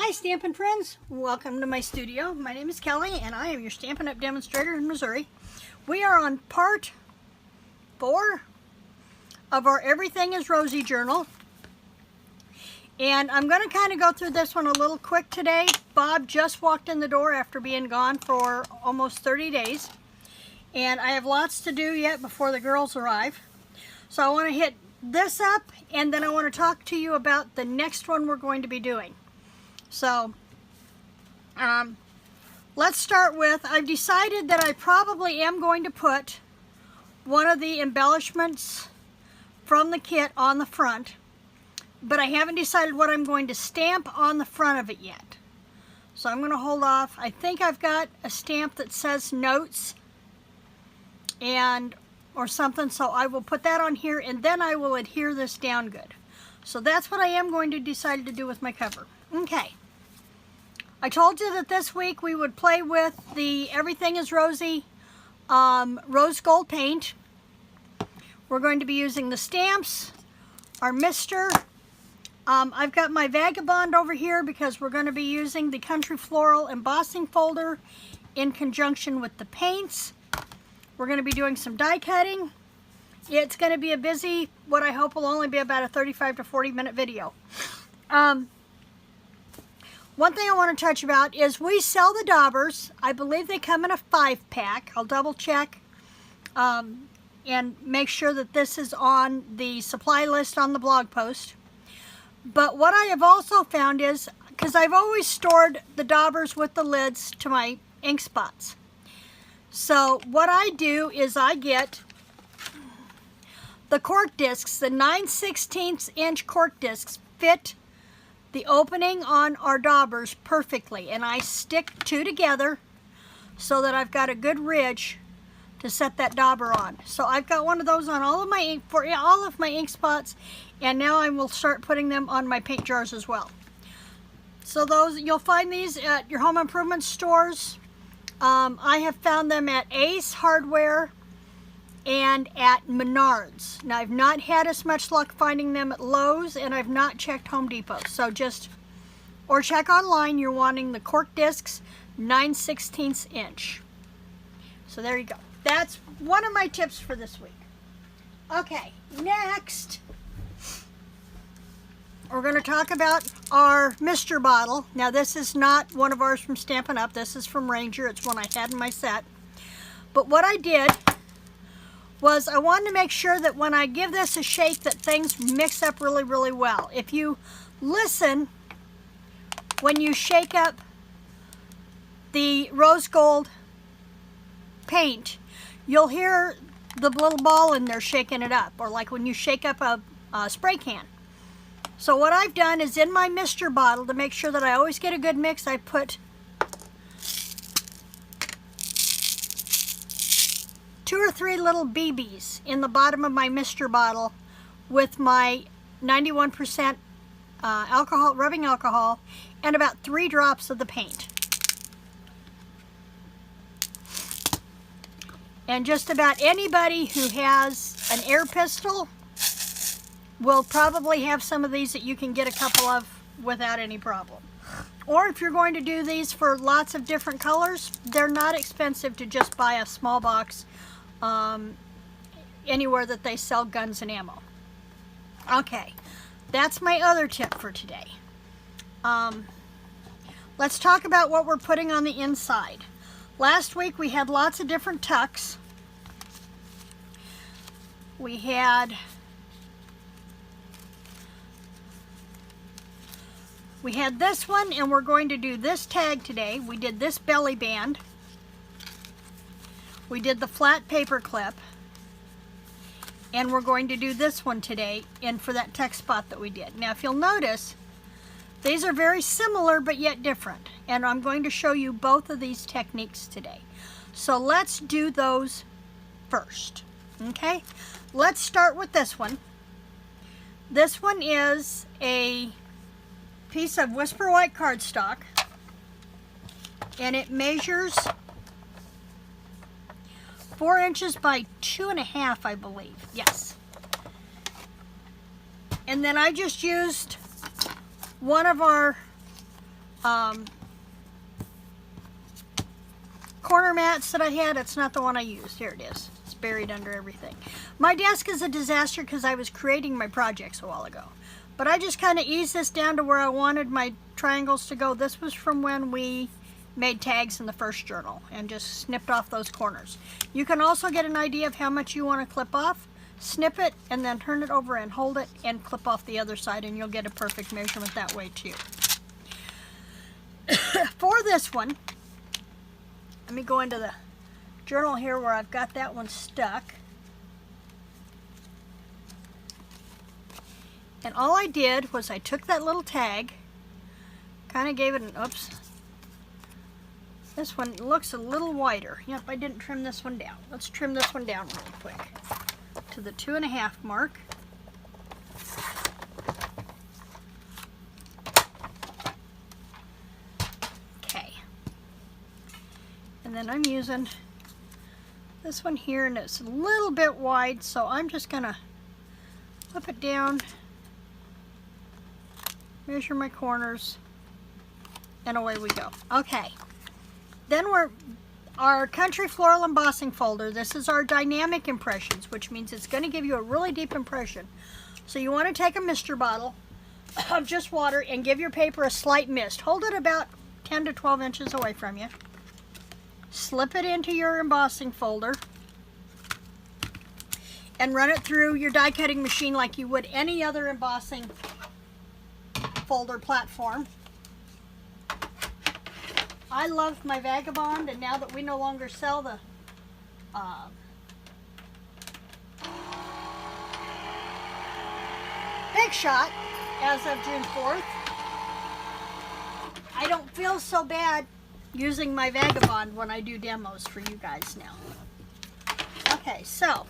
Hi Stampin' Friends, welcome to my studio. My name is Kelly and I am your Stampin' Up! Demonstrator in Missouri. We are on part 4 of our Everything is Rosy journal. And I'm going to kind of go through this one a little quick today. Bob just walked in the door after being gone for almost 30 days. And I have lots to do yet before the girls arrive. So I want to hit this up and then I want to talk to you about the next one we're going to be doing. So, let's start with, I've decided that I probably am going to put one of the embellishments from the kit on the front, but I haven't decided what I'm going to stamp on the front of it yet. So I'm going to hold off. I think I've got a stamp that says notes or something, so I will put that on here and then I will adhere this down good. So that's what I am going to decide to do with my cover. Okay, I told you that this week we would play with the Everything is Rosy rose gold paint. We're going to be using the stamps, our mister. I've got my Vagabond over here because we're going to be using the Country Floral embossing folder in conjunction with the paints. We're going to be doing some die cutting. It's going to be a busy, what I hope will only be about a 35 to 40 minute video. One thing I want to touch about is we sell the daubers. I believe they come in a 5-pack. I'll double check and make sure that this is on the supply list on the blog post. But what I have also found is, because I've always stored the daubers with the lids to my ink spots. So what I do is I get the cork discs, the 9/16 inch cork discs fit the opening on our daubers perfectly, and I stick 2 together so that I've got a good ridge to set that dauber on. So I've got one of those on all of my ink, for all of my ink spots, and now I will start putting them on my paint jars as well. So those, you'll find these at your home improvement stores. I have found them at Ace Hardware and at Menards. Now I've not had as much luck finding them at Lowe's, and I've not checked Home Depot. So or check online. You're wanting the cork discs 9/16 inch. So there you go. That's one of my tips for this week. Okay, next we're going to talk about our Mister bottle. Now this is not one of ours from Stampin' Up. This is from Ranger. It's one I had in my set. But what I did was I wanted to make sure that when I give this a shake that things mix up really, really well. If you listen when you shake up the rose gold paint, you'll hear the little ball in there shaking it up, or like when you shake up a spray can. So what I've done is in my Mister bottle, to make sure that I always get a good mix, I put 2 or 3 little BBs in the bottom of my Mister bottle with my 91% alcohol, rubbing alcohol, and about 3 drops of the paint. And just about anybody who has an air pistol will probably have some of these that you can get a couple of without any problem. Or if you're going to do these for lots of different colors, they're not expensive to just buy a small box anywhere that they sell guns and ammo. Okay, that's my other tip for today. Let's talk about what we're putting on the inside. Last week we had lots of different tucks. We had this one, and we're going to do this tag today. We did this belly band. We did the flat paper clip, and we're going to do this one today, and for that tuck spot that we did. Now if you'll notice, these are very similar but yet different, and I'm going to show you both of these techniques today. So let's do those first. Okay, let's start with this one. This one is a piece of Whisper White cardstock, and it measures 4 inches by 2.5, I believe. Yes. And then I just used one of our corner mats that I had. It's not the one I used. Here it is. It's buried under everything. My desk is a disaster because I was creating my projects a while ago. But I just kind of eased this down to where I wanted my triangles to go. This was from when we made tags in the first journal and just snipped off those corners. You can also get an idea of how much you want to clip off, snip it, and then turn it over and hold it and clip off the other side, and you'll get a perfect measurement that way too. For this one, let me go into the journal here where I've got that one stuck. And all I did was I took that little tag, kind of gave it an, oops. This one looks a little wider. Yep, I didn't trim this one down. Let's trim this one down really quick to the 2.5 mark. Okay. And then I'm using this one here, and it's a little bit wide, so I'm just gonna flip it down, measure my corners, and away we go. Okay. Then our Country Floral Embossing folder. This is our dynamic impressions, which means it's going to give you a really deep impression. So you want to take a mister bottle of just water and give your paper a slight mist. Hold it about 10 to 12 inches away from you. Slip it into your embossing folder and run it through your die cutting machine like you would any other embossing folder platform. I love my Vagabond, and now that we no longer sell the Big Shot as of June 4th, I don't feel so bad using my Vagabond when I do demos for you guys now. Okay, so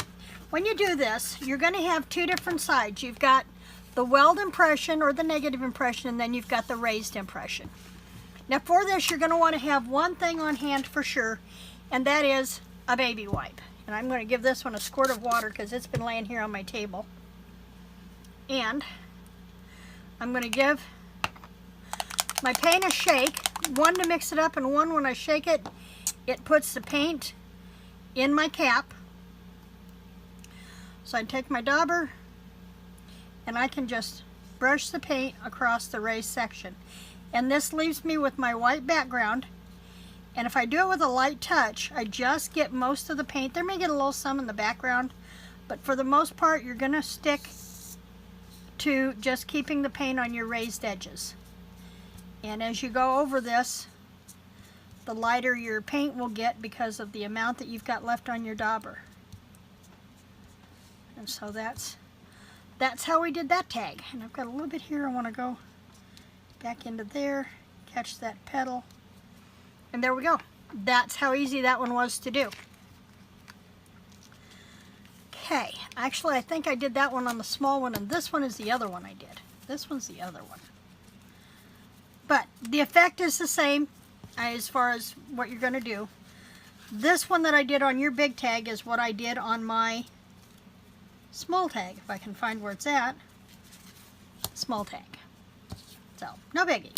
when you do this, you're going to have two different sides. You've got the weld impression or the negative impression, and then you've got the raised impression. Now for this, you're going to want to have one thing on hand for sure, and that is a baby wipe. And I'm going to give this one a squirt of water because it's been laying here on my table. And I'm going to give my paint a shake, one to mix it up, and one when I shake it, it puts the paint in my cap. So I take my dauber and I can just brush the paint across the raised section. And this leaves me with my white background. And if I do it with a light touch, I just get most of the paint. There may get a little some in the background, but for the most part, you're going to stick to just keeping the paint on your raised edges. And as you go over this, the lighter your paint will get because of the amount that you've got left on your dauber. And so that's how we did that tag. And I've got a little bit here. I want to go back into there, catch that petal, and there we go. That's how easy that one was to do. Okay, actually I think I did that one on the small one, and this one is the other one I did. This one's the other one. But the effect is the same as far as what you're going to do. This one that I did on your big tag is what I did on my small tag. If I can find where it's at. Small tag. So, no biggie.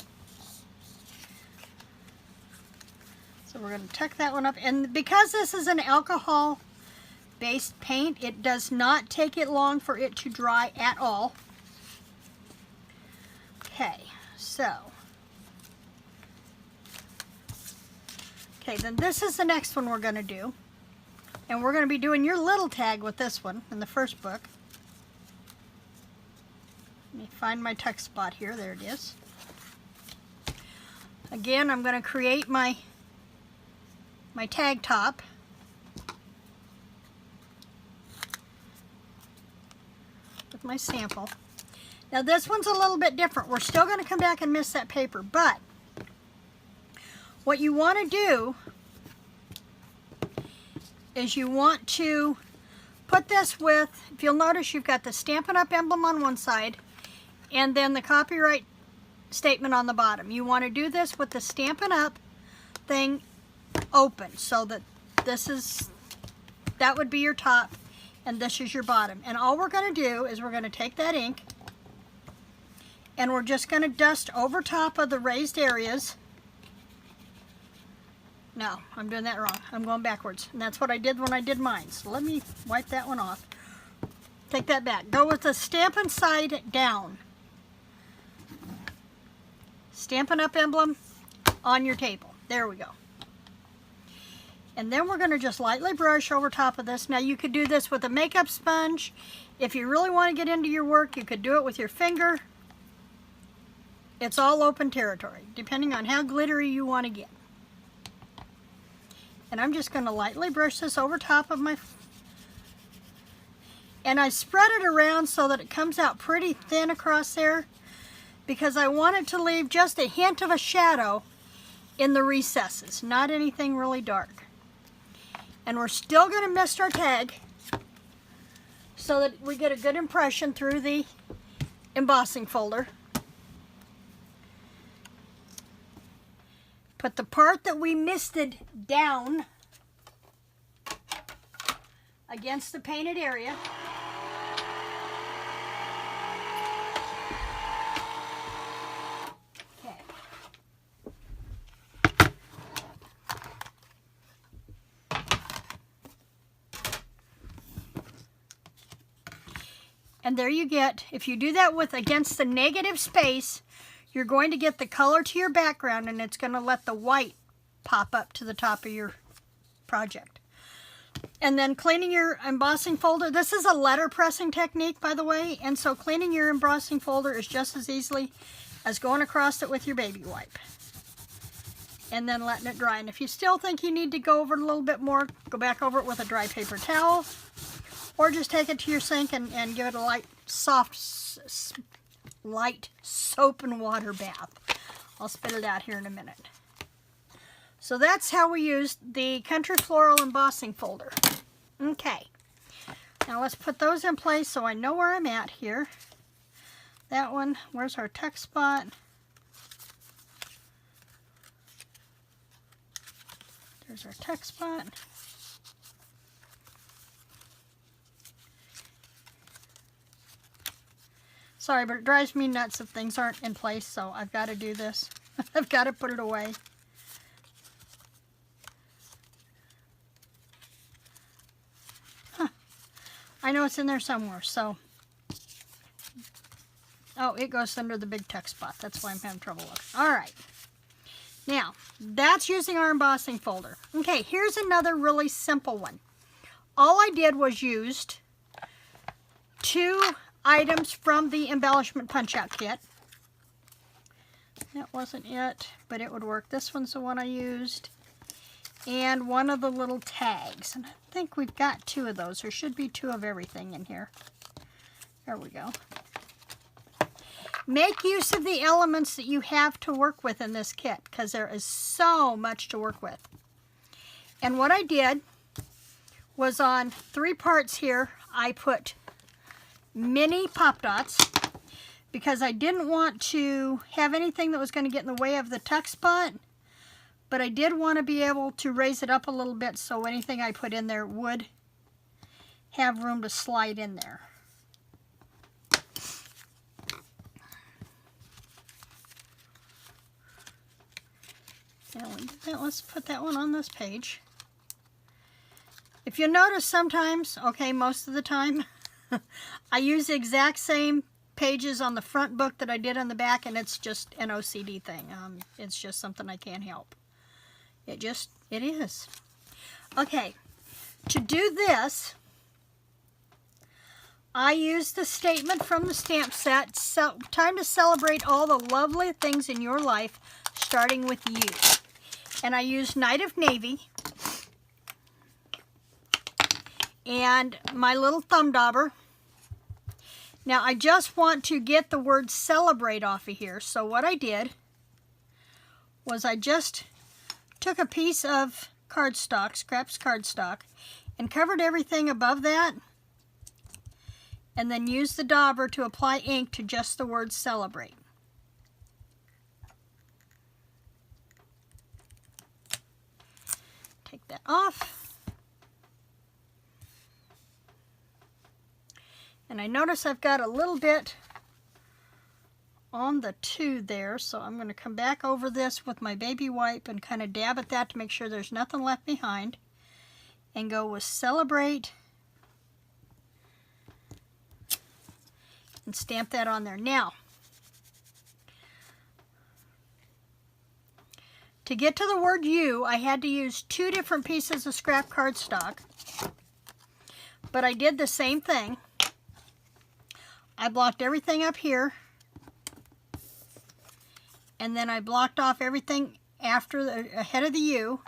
So we're going to tuck that one up. And because this is an alcohol-based paint, it does not take it long for it to dry at all. Okay, so. Okay, then this is the next one we're going to do. And we're going to be doing your little tag with this one in the first book. Let me find my tuck spot here. There it is. Again, I'm going to create my tag top. With my sample. Now this one's a little bit different. We're still going to come back and mist that paper, but what you want to do is you want to put this with, if you'll notice, you've got the Stampin' Up! Emblem on one side and then the copyright statement on the bottom. You want to do this with the Stampin' Up! Thing open so that that would be your top and this is your bottom. And all we're going to do is we're going to take that ink And we're just going to dust over top of the raised areas. No, I'm doing that wrong. I'm going backwards. And that's what I did when I did mine. So let me wipe that one off. Take that back. Go with the Stampin' Side down. Stampin' Up emblem on your table. There we go. And then we're going to just lightly brush over top of this. Now you could do this with a makeup sponge. If you really want to get into your work, you could do it with your finger. It's all open territory, depending on how glittery you want to get. And I'm just going to lightly brush this over top of my... And I spread it around so that it comes out pretty thin across there, because I want it to leave just a hint of a shadow in the recesses, not anything really dark. And we're still going to mist our tag so that we get a good impression through the embossing folder. Put the part that we misted down against the painted area. Okay. And there you get, if you do that with against the negative space, you're going to get the color to your background, and it's going to let the white pop up to the top of your project. And then cleaning your embossing folder. This is a letter pressing technique, by the way, and so cleaning your embossing folder is just as easily as going across it with your baby wipe. And then letting it dry. And if you still think you need to go over it a little bit more, go back over it with a dry paper towel, or just take it to your sink and give it a light, light soap and water bath. I'll spit it out here in a minute. So that's how we used the Country Floral embossing folder. Okay, now let's put those in place so I know where I'm at here. That one, where's our tuck spot? There's our tuck spot. Sorry, but it drives me nuts if things aren't in place, so I've got to do this. I've got to put it away. Huh. I know it's in there somewhere, so... Oh, it goes under the big tuck spot. That's why I'm having trouble looking. All right. Now, that's using our embossing folder. Okay, here's another really simple one. All I did was used 2 items from the embellishment punch-out kit. That wasn't it, but it would work. This one's the one I used. And one of the little tags. And I think we've got 2 of those. There should be 2 of everything in here. There we go. Make use of the elements that you have to work with in this kit, because there is so much to work with. And what I did was on 3 parts here, I put mini pop dots, because I didn't want to have anything that was going to get in the way of the tuck spot, but I did want to be able to raise it up a little bit so anything I put in there would have room to slide in there. Now we did that, let's put that one on this page. If you notice sometimes, okay, most of the time, I use the exact same pages on the front book that I did on the back, and it's just an OCD thing. It's just something I can't help. It is. Okay, to do this, I used the statement from the stamp set, time to celebrate all the lovely things in your life, starting with you. And I used Night of Navy and my little thumb dauber. Now I just want to get the word celebrate off of here. So what I did was I just took a piece of cardstock, scraps cardstock, and covered everything above that, and then used the dauber to apply ink to just the word celebrate. Take that off. And I notice I've got a little bit on the 2 there, so I'm going to come back over this with my baby wipe and kind of dab at that to make sure there's nothing left behind, and go with Celebrate and stamp that on there. Now, to get to the word you, I had to use 2 different pieces of scrap cardstock, but I did the same thing. I blocked everything up here, and then I blocked off everything ahead of the U.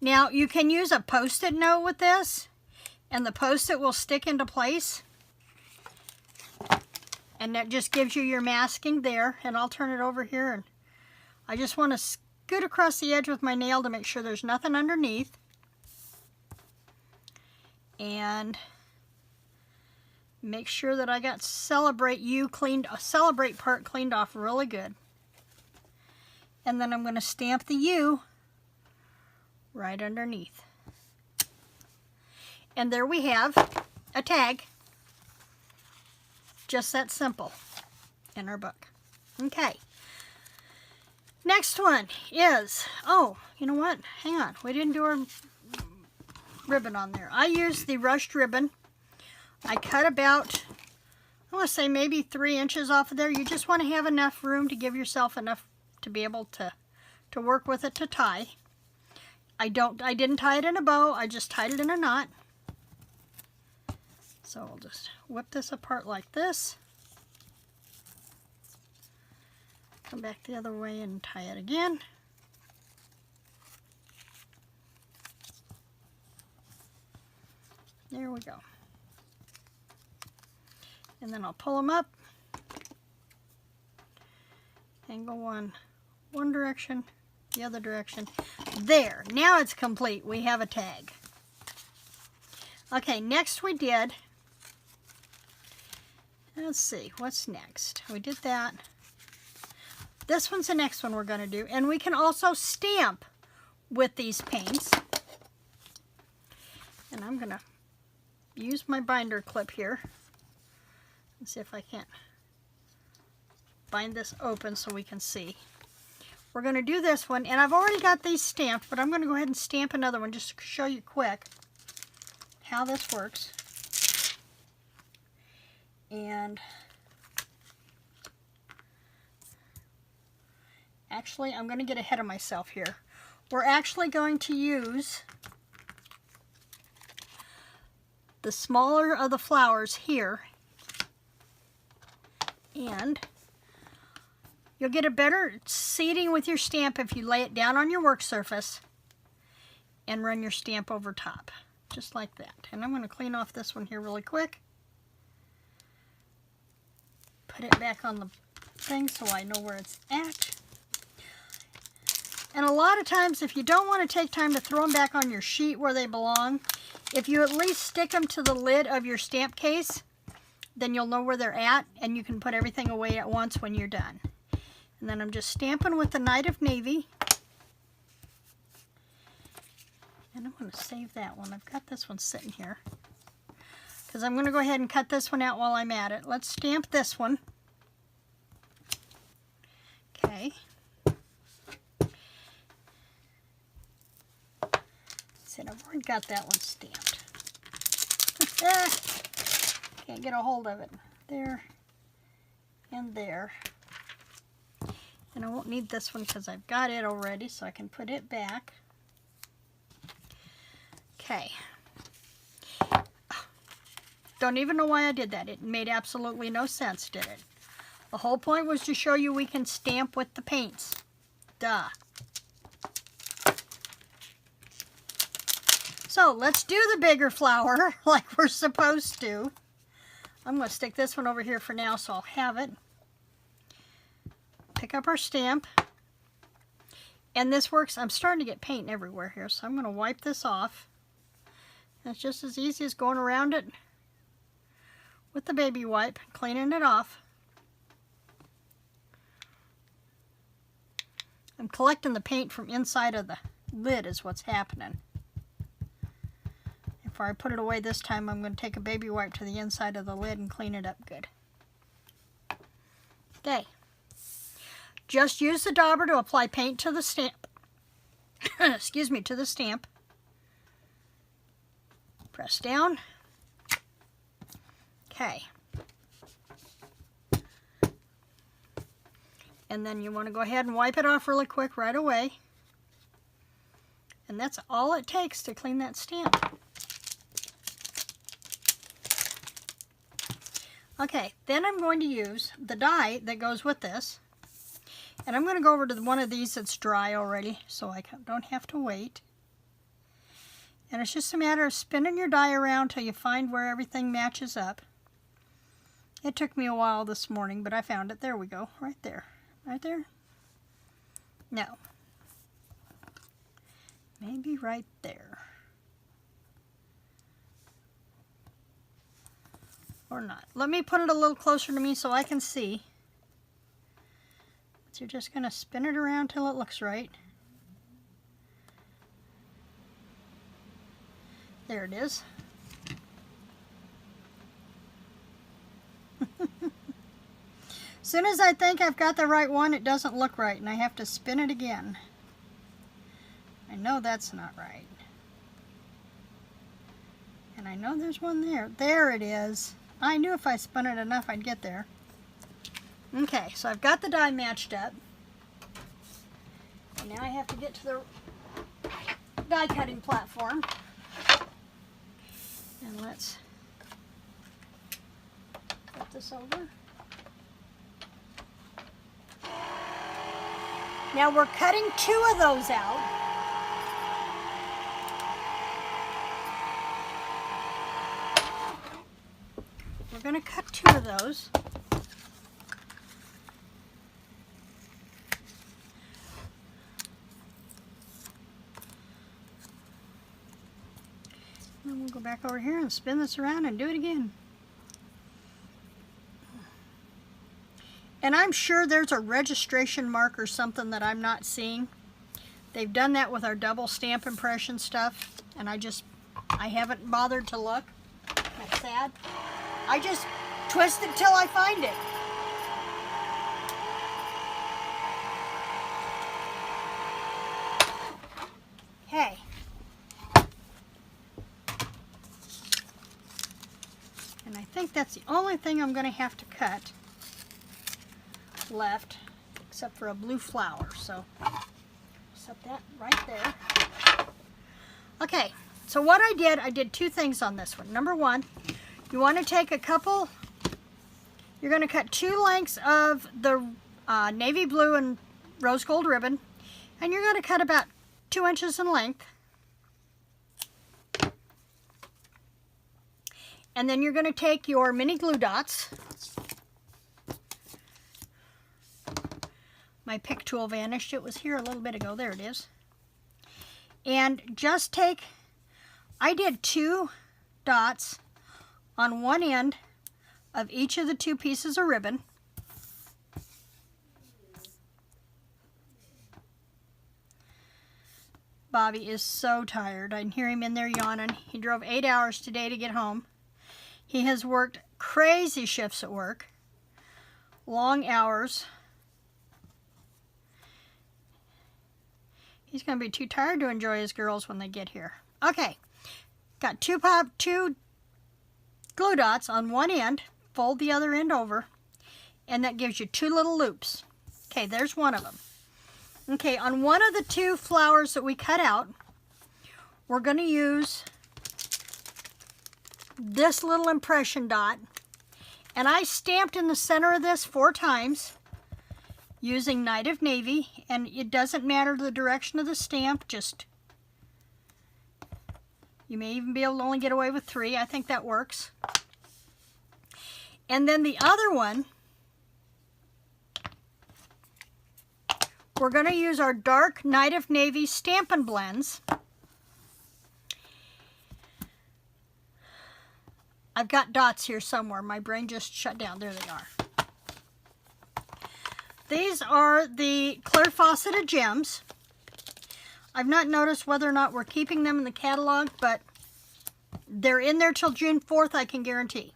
Now, you can use a Post-it note with this, and the Post-it will stick into place. And that just gives you your masking there. And I'll turn it over here, and I just want to scoot across the edge with my nail to make sure there's nothing underneath. And make sure that I got Celebrate part cleaned off really good. And then I'm going to stamp the U right underneath. And there we have a tag. Just that simple in our book. Okay. Next one is, oh, you know what? Hang on. We didn't do our ribbon on there. I used the rushed ribbon. I cut about, I want to say maybe 3 inches off of there. You just want to have enough room to give yourself enough to be able to work with it to tie. I didn't tie it in a bow. I just tied it in a knot. So I'll just whip this apart like this. Come back the other way and tie it again. There we go. And then I'll pull them up and go one direction, the other direction. There, now it's complete. We have a tag. Okay, next we did, let's see, what's next? We did that. This one's the next one we're going to do. And we can also stamp with these paints. And I'm going to use my binder clip here. Let's see if I can't bind this open so we can see. We're going to do this one, and I've already got these stamped, but I'm going to go ahead and stamp another one just to show you quick how this works. And actually, I'm going to get ahead of myself here. We're actually going to use the smaller of the flowers here, and you'll get a better seating with your stamp if you lay it down on your work surface and run your stamp over top, just like that. And I'm going to clean off this one here really quick. Put it back on the thing so I know where it's at. And a lot of times, if you don't want to take time to throw them back on your sheet where they belong, if you at least stick them to the lid of your stamp case, then you'll know where they're at, and you can put everything away at once when you're done. And then I'm just stamping with the Night of Navy. And I'm going to save that one. I've got this one sitting here, because I'm going to go ahead and cut this one out while I'm at it. Let's stamp this one. Okay. See, I've already got that one stamped. Can't get a hold of it. There and there. And I won't need this one because I've got it already, so I can put it back. Okay. Don't even know why I did that. It made absolutely no sense, did it? The whole point was to show you we can stamp with the paints. Duh. So let's do the bigger flower like we're supposed to. I'm going to stick this one over here for now so I'll have it. Pick up our stamp. And this works. I'm starting to get paint everywhere here, so I'm going to wipe this off. And it's just as easy as going around it with the baby wipe, cleaning it off. I'm collecting the paint from inside of the lid is what's happening. Before I put it away this time, I'm going to take a baby wipe to the inside of the lid and clean it up good. Okay. Just use the dauber to apply paint to the stamp. Excuse me, to the stamp. Press down. Okay. And then you want to go ahead and wipe it off really quick right away. And that's all it takes to clean that stamp. Okay, then I'm going to use the dye that goes with this. And I'm going to go over to one of these that's dry already, so I don't have to wait. And it's just a matter of spinning your dye around till you find where everything matches up. It took me a while this morning, but I found it. There we go, right there. Right there? No. Maybe right there. Or not. Let me put it a little closer to me so I can see. So you're just going to spin it around till it looks right. There it is. As soon as I think I've got the right one, it doesn't look right, and I have to spin it again. I know that's not right. And I know there's one there. There it is. I knew if I spun it enough, I'd get there. Okay, so I've got the die matched up. And now I have to get to the die cutting platform. And let's put this over. Now we're cutting 2 of those out. We're going to cut 2 of those. And we'll go back over here and spin this around and do it again. And I'm sure there's a registration mark or something that I'm not seeing. They've done that with our double stamp impression stuff, and I haven't bothered to look. That's sad. I just twist it till I find it. Hey. And I think that's the only thing I'm going to have to cut left, except for a blue flower. So set that right there. Okay, so what I did 2 things on this one. Number 1, you want to take a couple, you're going to cut 2 lengths of the navy blue and rose gold ribbon, and you're going to cut about 2 inches in length. And then you're going to take your mini glue dots. My pick tool vanished. It was here a little bit ago. There it is. And just take, I did 2 dots on one end of each of the 2 pieces of ribbon. Bobby is so tired. I can hear him in there yawning. He drove 8 hours today to get home. He has worked crazy shifts at work, long hours. He's going to be too tired to enjoy his girls when they get here. Okay, got 2 glue dots on one end, fold the other end over, and that gives you 2 little loops. Okay, there's one of them. Okay, on one of the 2 flowers that we cut out, we're going to use this little impression dot, and I stamped in the center of this 4 times using Night of Navy, and it doesn't matter the direction of the stamp, just, you may even be able to only get away with 3. I think that works. And then the other one, we're going to use our dark Night of Navy Stampin' Blends. I've got dots here somewhere. My brain just shut down. There they are. These are the Clear Fauceted Gems. I've not noticed whether or not we're keeping them in the catalog, but they're in there till June 4th, I can guarantee.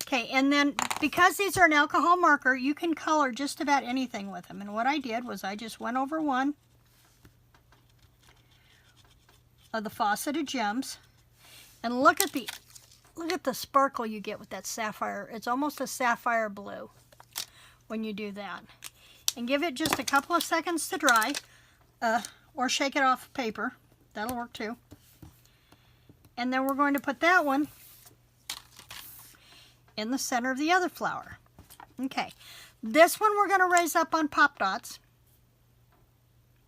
Okay, and then because these are an alcohol marker, you can color just about anything with them. And what I did was I just went over one of the Fawcetted Gems, and look at the sparkle you get with that sapphire. It's almost a sapphire blue when you do that. And give it just a couple of seconds to dry, or shake it off paper. That'll work too. And then we're going to put that one in the center of the other flower. Okay, this one we're going to raise up on Pop Dots,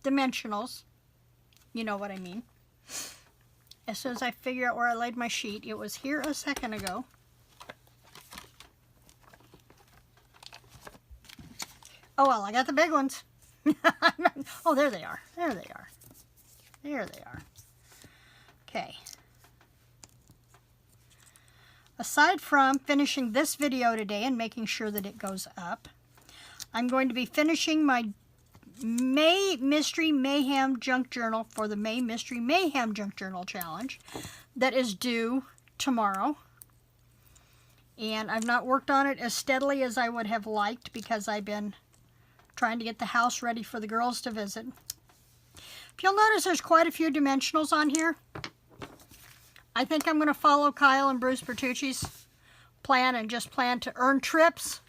dimensionals. You know what I mean. As soon as I figure out where I laid my sheet, it was here a second ago. Oh well, I got the big ones. Oh, there they are. There they are. There they are. Okay. Aside from finishing this video today and making sure that it goes up, I'm going to be finishing my May Mystery Mayhem Junk Journal for the May Mystery Mayhem Junk Journal Challenge that is due tomorrow. And I've not worked on it as steadily as I would have liked because I've been trying to get the house ready for the girls to visit. If you'll notice, there's quite a few dimensionals on here. I think I'm going to follow Kyle and Bruce Bertucci's plan and just plan to earn trips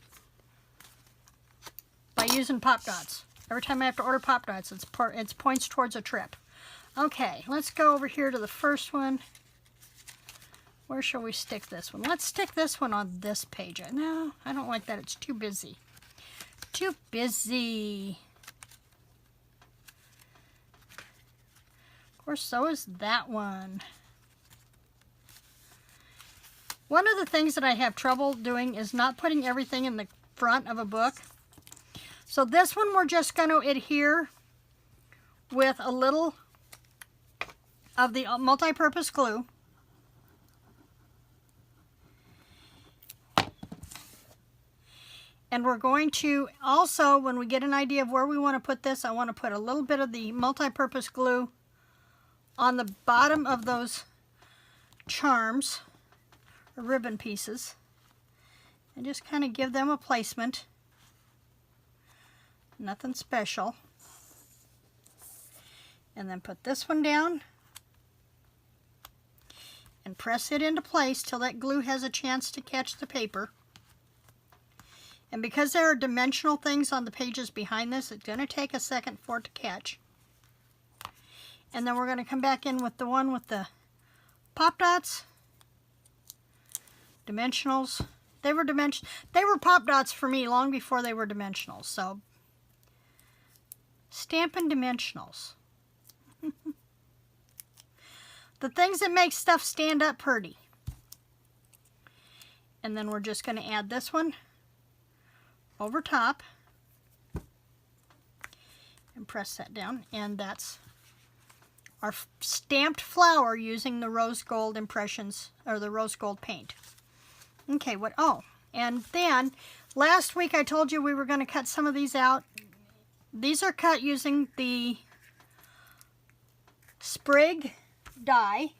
by using Pop Dots. Every time I have to order Pop Dots, it's points towards a trip. Okay, let's go over here to the first one. Where shall we stick this one? Let's stick this one on this page. No, I don't like that. It's too busy. Too busy. Of course, so is that one. One of the things that I have trouble doing is not putting everything in the front of a book. So this one we're just going to adhere with a little of the multi-purpose glue. And we're going to also, when we get an idea of where we want to put this, I want to put a little bit of the multi-purpose glue on the bottom of those charms, or ribbon pieces, and just kind of give them a placement. Nothing special. And then put this one down and press it into place till that glue has a chance to catch the paper. And because there are dimensional things on the pages behind this, it's going to take a second for it to catch. And then we're going to come back in with the one with the Pop Dots, dimensionals. They were Pop Dots for me long before they were dimensionals. So Stampin' Dimensionals. The things that make stuff stand up pretty. And then we're just going to add this one over top and press that down. And that's our stamped flower using the rose gold impressions, or the rose gold paint. Okay, and then last week I told you we were going to cut some of these out. These are cut using the sprig die,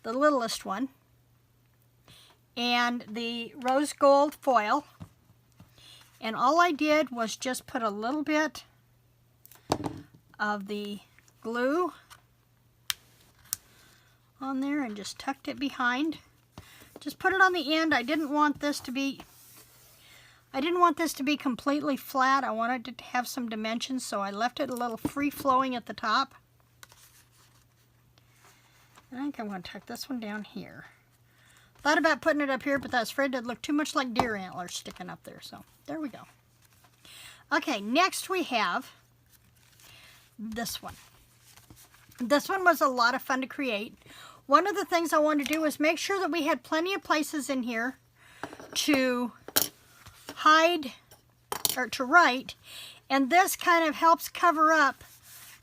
the littlest one, and the rose gold foil. And all I did was just put a little bit of the glue on there and just tucked it behind. Just put it on the end. I didn't want this to be completely flat. I wanted it to have some dimensions, so I left it a little free-flowing at the top. I think I'm going to tuck this one down here. Thought about putting it up here, but I was afraid it'd look too much like deer antlers sticking up there, so there we go. Okay, next we have this one. This one was a lot of fun to create. One of the things I wanted to do was make sure that we had plenty of places in here to hide or to write, and this kind of helps cover up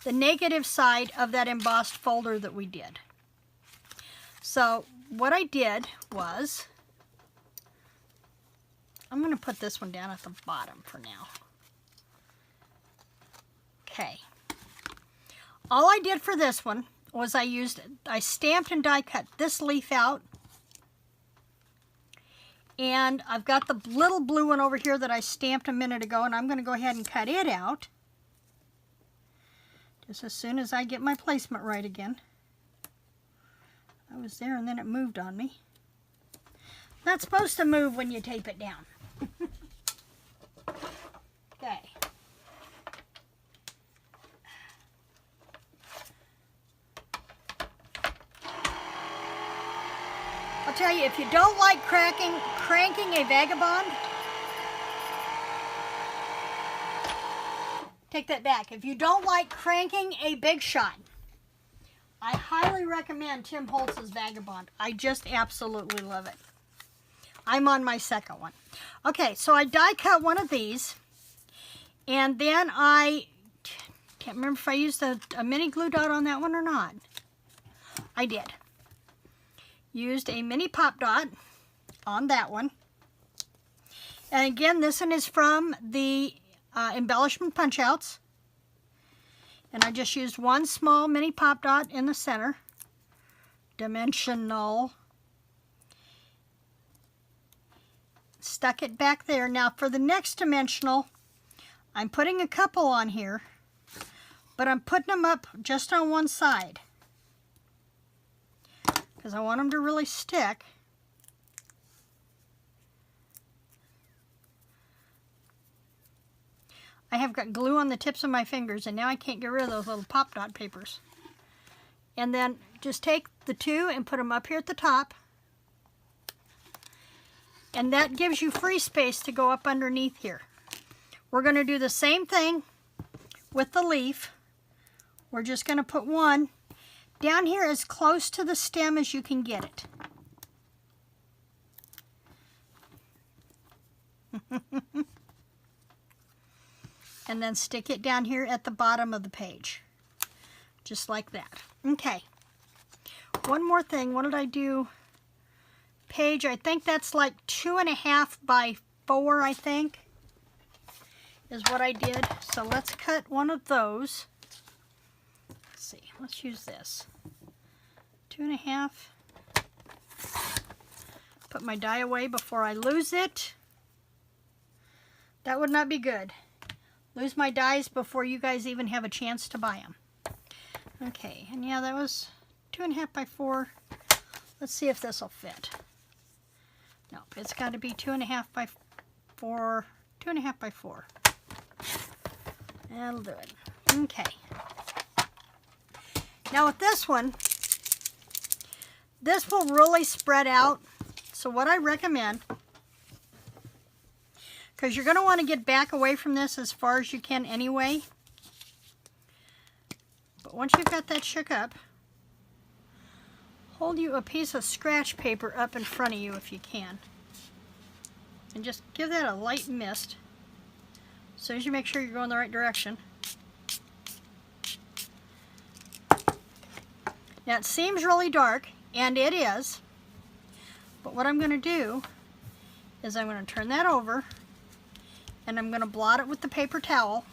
the negative side of that embossed folder that we did. So what I did was, I'm going to put this one down at the bottom for now. Okay. All I did for this one was I stamped and die cut this leaf out, And I've got the little blue one over here that I stamped a minute ago, and I'm going to go ahead and cut it out. Just as soon as I get my placement right again. I was there and then it moved on me. Not supposed to move when you tape it down. Okay. I'll tell you, if you don't like cranking a vagabond, take that back. If you don't like cranking a big shot, I highly recommend Tim Holtz's Vagabond. I just absolutely love it. I'm on my second one. Okay, so I die cut one of these, and then I can't remember if I used a mini glue dot on that one or not. I did. Used a mini pop dot on that one. And again, this one is from the embellishment punch outs. And I just used one small mini pop dot in the center. Dimensional. Stuck it back there. Now for the next dimensional, I'm putting a couple on here, but I'm putting them up just on one side because I want them to really stick. I have got glue on the tips of my fingers, and now I can't get rid of those little pop dot papers. And then just take the two and put them up here at the top. And that gives you free space to go up underneath here. We're going to do the same thing with the leaf. We're just going to put one down here as close to the stem as you can get it. And then stick it down here at the bottom of the page. Just like that. Okay. One more thing. What did I do? Page, I think that's like 2.5 by 4, I think, is what I did. So let's cut one of those. Let's see. Let's use this. 2.5. Put my die away before I lose it. That would not be good. Lose my dies before you guys even have a chance to buy them. Okay, and yeah, that was 2.5 by 4. Let's see if this will fit. Nope, it's got to be 2.5 by 4. 2.5 by 4. That'll do it. Okay. Now with this one, this will really spread out. So what I recommend, because you're going to want to get back away from this as far as you can anyway. But once you've got that shook up, hold you a piece of scratch paper up in front of you if you can. And just give that a light mist. As soon as you make sure you're going the right direction. Now it seems really dark, and it is. But what I'm going to do is I'm going to turn that over, and I'm going to blot it with the paper towel.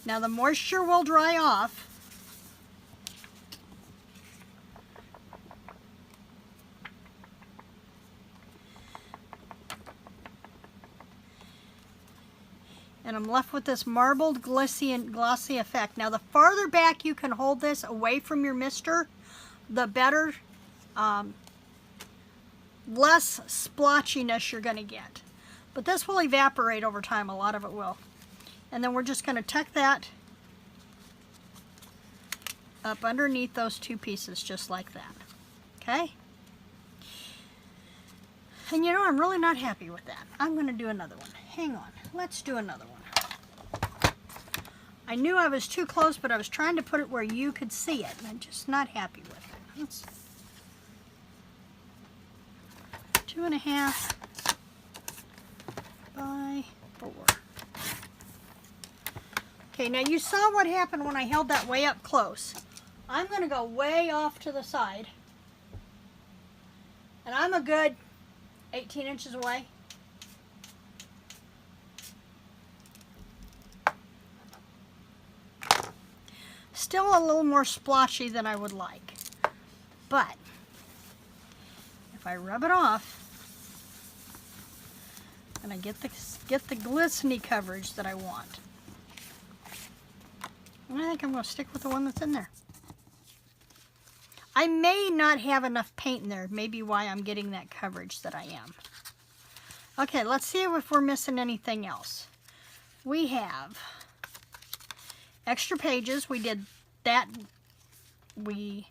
Now the moisture will dry off. And I'm left with this marbled, glossy effect. Now the farther back you can hold this away from your mister, the better, less splotchiness you're going to get. But this will evaporate over time, a lot of it will. And then we're just going to tuck that up underneath those two pieces, just like that. Okay? And you know, I'm really not happy with that. I'm going to do another one. Hang on. Let's do another one. I knew I was too close, but I was trying to put it where you could see it. And I'm just not happy with it. Let's 2.5 by 4. Okay, now you saw what happened when I held that way up close. I'm going to go way off to the side. And I'm a good 18 inches away. Still a little more splotchy than I would like. But if I rub it off, And I get the glistening coverage that I want. And I think I'm going to stick with the one that's in there. I may not have enough paint in there. Maybe why I'm getting that coverage that I am. Okay, let's see if we're missing anything else. We have extra pages. We did that. We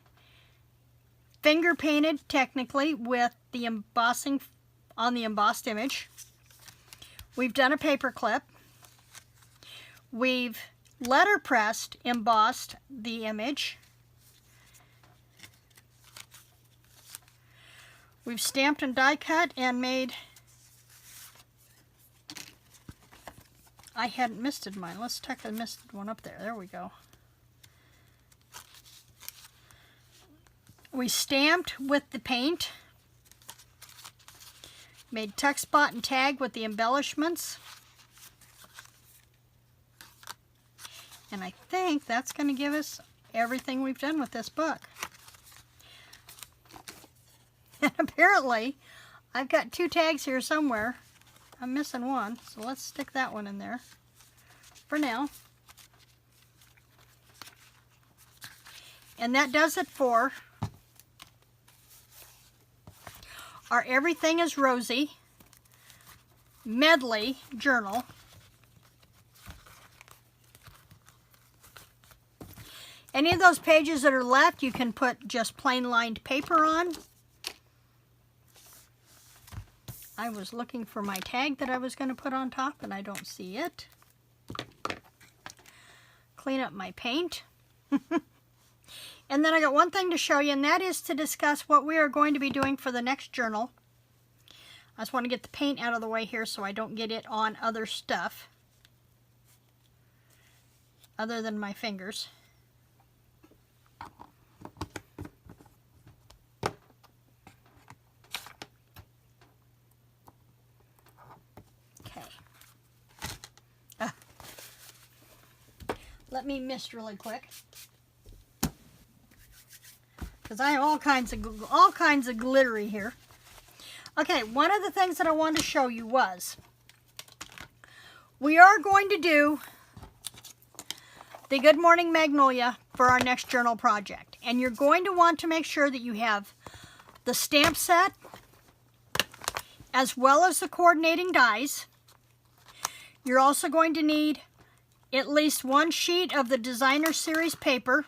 finger painted technically with the embossing on the embossed image. We've done a paper clip. We've letterpressed, embossed the image. We've stamped and die cut and made, I hadn't misted mine. Let's tuck the misted one up there. There we go. We stamped with the paint. Made tuck spot and tag with the embellishments. And I think that's going to give us everything we've done with this book. And apparently, I've got 2 tags here somewhere. I'm missing one, so let's stick that one in there for now. And that does it for our Everything is Rosy Medley journal. Any of those pages that are left, you can put just plain lined paper on. I was looking for my tag that I was going to put on top, and I don't see it. Clean up my paint. And then I got one thing to show you, and that is to discuss what we are going to be doing for the next journal. I just want to get the paint out of the way here so I don't get it on other stuff other than my fingers. Okay. Let me mist really quick, because I have all kinds of glittery here. Okay, one of the things that I wanted to show you was we are going to do the Good Morning Magnolia for our next journal project. And you're going to want to make sure that you have the stamp set as well as the coordinating dies. You're also going to need at least 1 sheet of the designer series paper.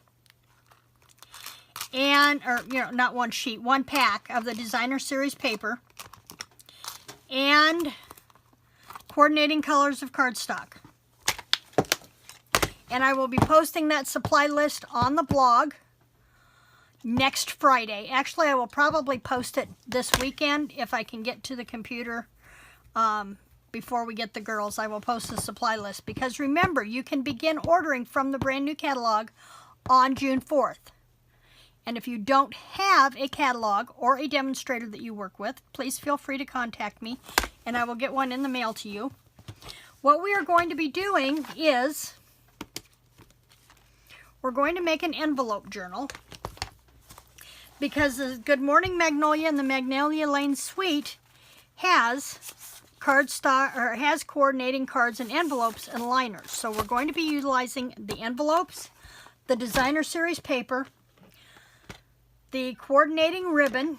And, or, you know, not 1 sheet, 1 pack of the designer series paper. And coordinating colors of cardstock. And I will be posting that supply list on the blog next Friday. Actually, I will probably post it this weekend if I can get to the computer before we get the girls. I will post the supply list, because remember, you can begin ordering from the brand new catalog on June 4th. And if you don't have a catalog or a demonstrator that you work with, please feel free to contact me and I will get one in the mail to you. What we are going to be doing is we're going to make an envelope journal, because the Good Morning Magnolia and the Magnolia Lane Suite has cardstock, or has coordinating cards and envelopes and liners. So we're going to be utilizing the envelopes, the designer series paper, the coordinating ribbon,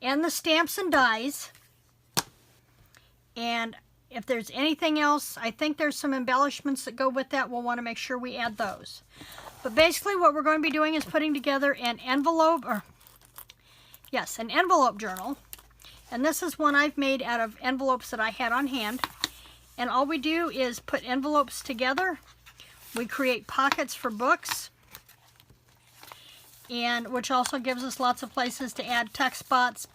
and the stamps and dies. And if there's anything else, I think there's some embellishments that go with that. We'll want to make sure we add those. But basically what we're going to be doing is putting together an envelope, or yes, an envelope journal. And this is one I've made out of envelopes that I had on hand. And all we do is put envelopes together. We create pockets for books, and which also gives us lots of places to add tuck spots,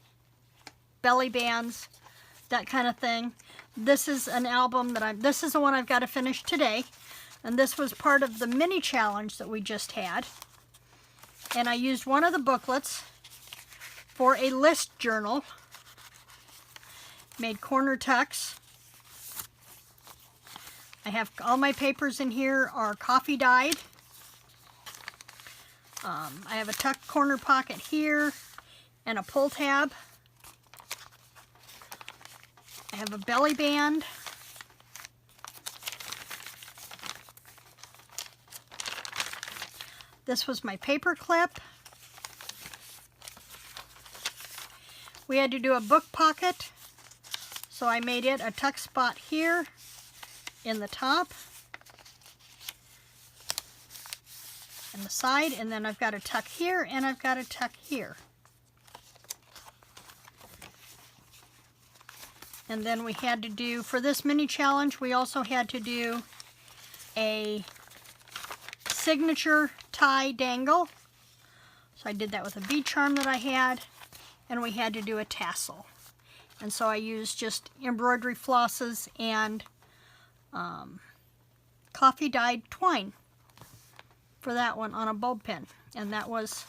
belly bands, that kind of thing. This is an album that this is the one I've got to finish today, and this was part of the mini challenge that we just had. And I used one of the booklets for a list journal. Made corner tucks. I have all my papers in here are coffee dyed. I have a tuck corner pocket here and a pull tab. I have a belly band. This was my paper clip. We had to do a book pocket, so I made it a tuck spot here in the top and the side, and then I've got a tuck here and I've got a tuck here. And then we had to do, for this mini challenge, we also had to do a signature tie dangle. So I did that with a bead charm that I had, and we had to do a tassel. And so I used just embroidery flosses and coffee dyed twine for that one on a bulb pin. And that was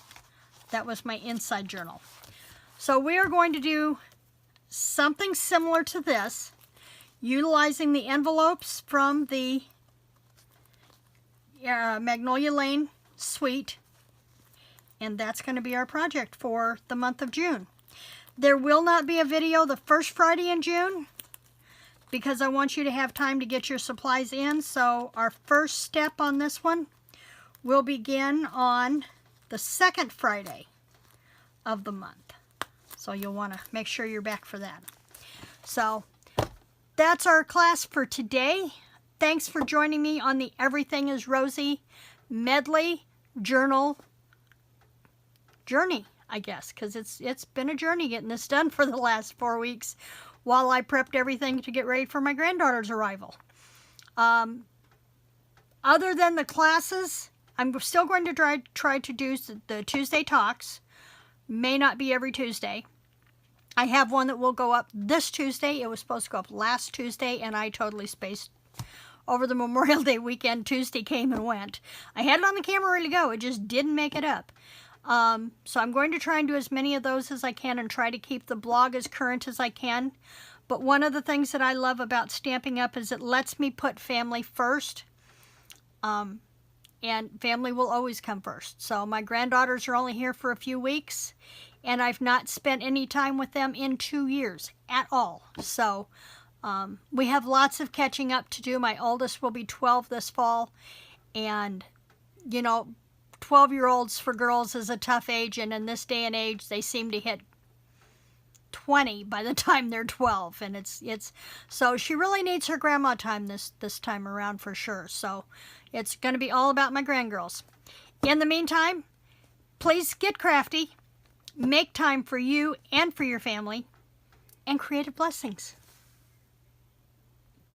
my inside journal. So we are going to do something similar to this, utilizing the envelopes from the Magnolia Lane suite, and that's going to be our project for the month of June. There will not be a video the first Friday in June because I want you to have time to get your supplies in. So our first step on this one will begin on the second Friday of the month. So you'll want to make sure you're back for that. So that's our class for today. Thanks for joining me on the Everything is Rosy Medley journal journey, I guess, because it's been a journey getting this done for the last 4 weeks while I prepped everything to get ready for my granddaughter's arrival. Other than the classes, I'm still going to try to do the Tuesday talks. May not be every Tuesday. I have one that will go up this Tuesday. It was supposed to go up last Tuesday, and I totally spaced over the Memorial Day weekend. Tuesday came and went. I had it on the camera ready to go. It just didn't make it up. So I'm going to try and do as many of those as I can and try to keep the blog as current as I can. But one of the things that I love about Stampin' Up! Is it lets me put family first. And family will always come first. So my granddaughters are only here for a few weeks, and I've not spent any time with them in 2 years at all. So we have lots of catching up to do. My oldest will be 12 this fall, and you know, 12-year-olds for girls is a tough age, and in this day and age they seem to hit 20 by the time they're 12, and it's so she really needs her grandma time this time around for sure. So it's going to be all about my grandgirls. In the meantime, please get crafty, make time for you and for your family, and creative blessings.